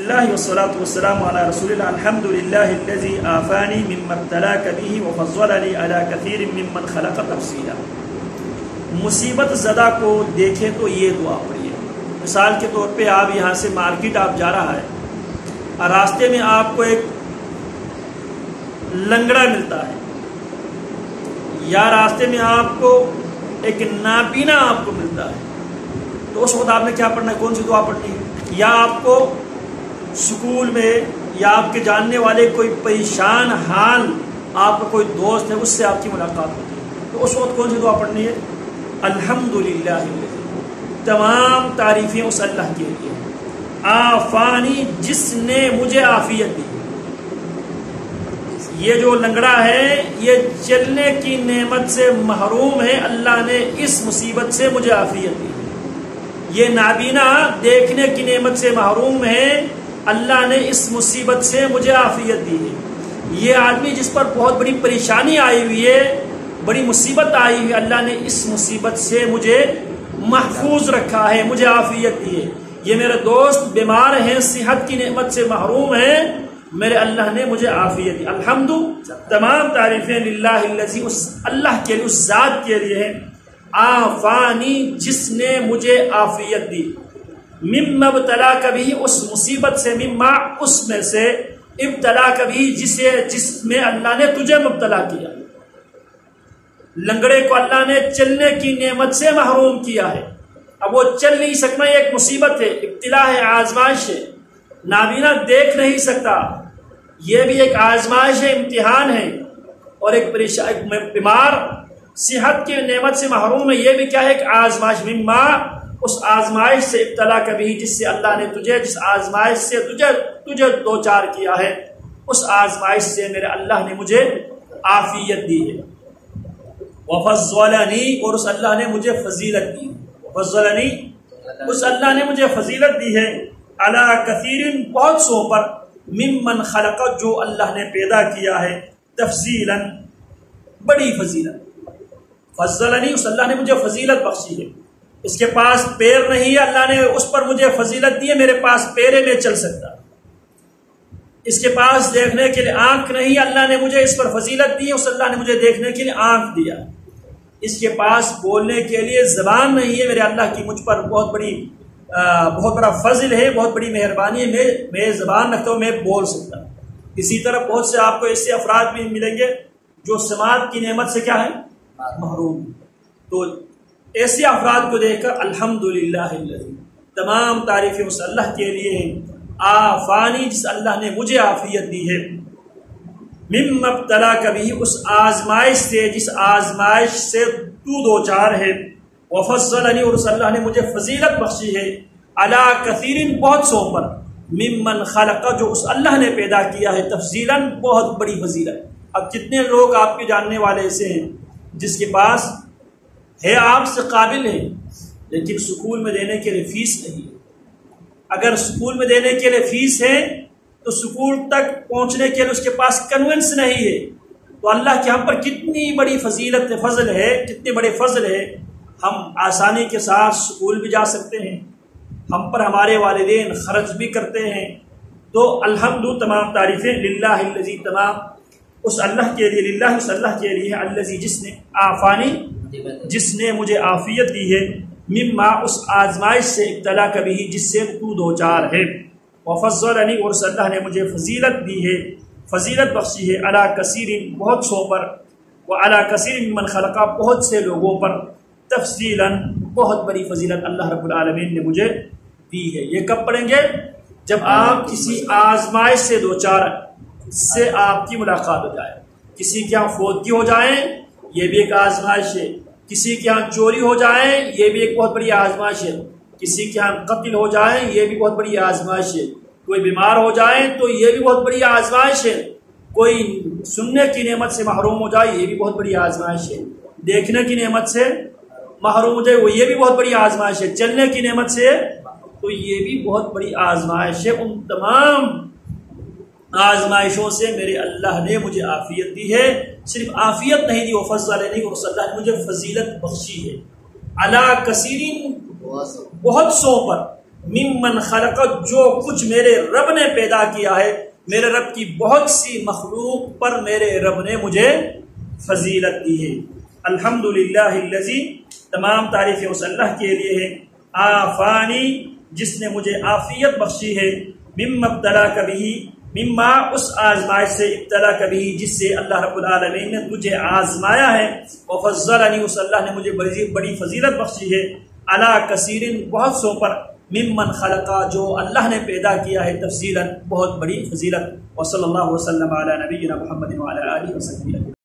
اللہ والصلاۃ والسلام علی رسول اللہ الحمد للہ الذی آفانی مما ابتلاک بہ وفضلنی علی کثیر ممن خلق تفصیلا۔ مصیبت زدہ کو دیکھیں تو یہ دعا پڑھیے۔ مثال کے طور پہ آپ یہاں سے مارکیٹ آپ جا رہا ہے اور راستے میں آپ کو ایک لنگڑا ملتا ہے یا راستے میں آپ کو ایک نابینا آپ کو ملتا ہے، تو اس وقت آپ نے کیا پڑھنا ہے؟ کون سی دعا پڑھنی ہے؟ یا آپ کو سکول میں یا آپ کے جاننے والے کوئی پریشان حال آپ کا کوئی دوست ہے، اس سے آپ کی ملاقات ہوتی ہے، تو اس وقت کون سی دعا پڑھنی ہے؟ الحمدللہ، تمام تعریفیں اس اللہ کے لیے، آفانی، جس نے مجھے عافیت دی۔ یہ جو لنگڑا ہے یہ چلنے کی نعمت سے محروم ہے، اللہ نے اس مصیبت سے مجھے عافیت دی۔ یہ نابینا دیکھنے کی نعمت سے محروم ہے، اللہ نے اس مصیبت سے مجھے عافیت دی ہے۔ یہ آدمی جس پر بہت بڑی پریشانی آئی ہوئی ہے، بڑی مصیبت آئی ہوئی ہے، اللہ نے اس مصیبت سے مجھے محفوظ رکھا ہے، مجھے عافیت دی ہے۔ یہ میرے دوست بیمار ہیں، صحت کی نعمت سے محروم ہیں، میرے اللہ نے مجھے عافیت دی۔ الحمد، تمام تعریفیں للہ الذی، اس اللہ کے لیے، اس ذات کے لیے ہے، آفانی، جس نے مجھے عافیت دی، مما ابتلا کبھی، اس مصیبت سے، مما، اس میں سے، ابتلا کبھی، جس میں اللہ نے تجھے مبتلا کیا۔ لنگڑے کو اللہ نے چلنے کی نعمت سے محروم کیا ہے، اب وہ چل نہیں سکنا، یہ ایک مصیبت ہے، ابتلا ہے، آزمائش ہے۔ نابینا دیکھ نہیں سکتا، یہ بھی ایک آزمائش ہے، امتحان ہے۔ اور ایک بیمار صحت کی نعمت سے محروم ہے، یہ بھی کیا ہے؟ ایک آزمائش، مما، اس آزمائش سے، ابتلا کبھی، جس سے اللہ نے تجھے، جس آزمائش سے تجھے دو چار کیا ہے، اس آزمائش سے میرے اللہ نے مجھے عافیت دی ہے۔ وفضلنی، اور اس اللہ نے مجھے فضیلت دی، وفضلنی، اس اللہ نے مجھے فضیلت دی ہے، علی کثیر، بہت سو پر، ممن خلق، جو اللہ نے پیدا کیا ہے، تفضیلا، بڑی فضیلت۔ فضلنی، اس اللہ نے مجھے فضیلت بخشی ہے۔ اس کے پاس پیر نہیں ہے، اللہ نے اس پر مجھے فضیلت دی ہے، میرے پاس پیرے میں چل سکتا۔ اس کے پاس دیکھنے کے لیے آنکھ نہیں ہے، اللہ نے مجھے اس پر فضیلت دی ہے، اس اللہ نے مجھے دیکھنے کے لیے آنکھ دیا۔ اس کے پاس بولنے کے لیے زبان نہیں ہے، میرے اللہ کی مجھ پر بہت بڑا فضل ہے، بہت بڑی مہربانی ہے، میں زبان رکھتا ہوں، میں بول سکتا۔ اسی طرح بہت سے آپ کو ایسے افراد بھی ملیں گے جو سماعت کی نعمت سے کیا ہے؟ محروم۔ تو ایسے افراد کو دیکھ کر الحمدللہ الذی، تمام تعریفیں اس اللہ کے لیے ہیں، آفانی، جس اللہ نے مجھے عافیت دی ہے، مما ابتلا کبھی، اس آزمائش سے، جس آزمائش سے تو دو چار ہے، وفضلنی، اور اس اللہ نے مجھے فضیلت بخشی ہے، علی کثیر، بہت سو پر، ممن خلق، جو اس اللہ نے پیدا کیا ہے، تفضیلا، بہت بڑی فضیلت۔ اب کتنے لوگ آپ کے جاننے والے ایسے ہیں جس کے پاس ہے، آپ سے قابل ہے، لیکن سکول میں دینے کے لیے فیس نہیں ہے۔ اگر سکول میں دینے کے لیے فیس ہے تو سکول تک پہنچنے کے لیے اس کے پاس کنوینس نہیں ہے، تو اللہ کے ہم پر کتنی بڑی فضیلت فضل ہے، کتنے بڑے فضل ہے، ہم آسانی کے ساتھ سکول بھی جا سکتے ہیں، ہم پر ہمارے والدین خرچ بھی کرتے ہیں۔ تو الحمد، تمام تعریفیں للہ الذی، تمام اس اللہ کے لیے، للہ، اس اللہ کے لیے، الذی، جس نے، آفانی، جس نے مجھے عافیت دی ہے، مما، اس آزمائش سے، ابتلا کبھی، جس سے تو دو چار ہے، وفضلنی، اور اس اللہ نے مجھے فضیلت دی ہے، فضیلت بخشی ہے، علی کثیر، بہت سو پر، وعلی کثیر ممن خلق، بہت سے لوگوں پر، تفصیلا، بہت بڑی فضیلت اللہ رب العالمین نے مجھے دی ہے۔ یہ کب پڑھیں گے؟ جب آپ کسی آزمائش سے دو چار سے آپ کی ملاقات ہو جائے، کسی کے یہاں فوتگی ہو جائیں، یہ بھی ایک آزمائش ہے، کسی کے یہاں چوری ہو جائیں، یہ بھی ایک بہت بڑی آزمائش ہے، کسی کے یہاں قتل ہو جائیں، یہ بھی بہت بڑی آزمائش ہے، کوئی بیمار ہو جائیں تو یہ بھی بہت بڑی آزمائش ہے، کوئی سننے کی نعمت سے محروم ہو جائے، یہ بھی بہت بڑی آزمائش ہے، دیکھنے کی نعمت سے محروم ہو جائے، وہ یہ بھی بہت بڑی آزمائش ہے، چلنے کی نعمت سے تو یہ بھی بہت بڑی آزمائش ہے۔ ان تمام آزمائشوں سے میرے اللہ نے مجھے عافیت دی ہے، صرف عافیت نہیں دی، وفضلنی، اور اللہ نے مجھے فضیلت بخشی ہے، علی کثیرین، بہت سو پر، ممن خلق، جو کچھ میرے رب نے پیدا کیا ہے، میرے رب کی بہت سی مخلوق پر میرے رب نے مجھے فضیلت دی ہے۔ الحمدللہ الذی، تمام تعریفیں اس اللہ کے لیے ہے، آفانی، جس نے مجھے عافیت بخشی ہے، مما ابتلا کبھی، مما اس آزمائش سے، ابتلا کبھی جس سے اللہ رب العالمین نے تجھے آزمایا ہے، وفضلنی، اس اللہ نے مجھے بڑی فضیلت بخشی ہے، علی کثیرن، بہت سو پر، ممن خلقا، جو اللہ نے پیدا کیا ہے، تفضیلا، بہت بڑی فضیلت۔ وصلی اللہ وسلم علی نبینا محمد وعلی آلہ وصحبہ۔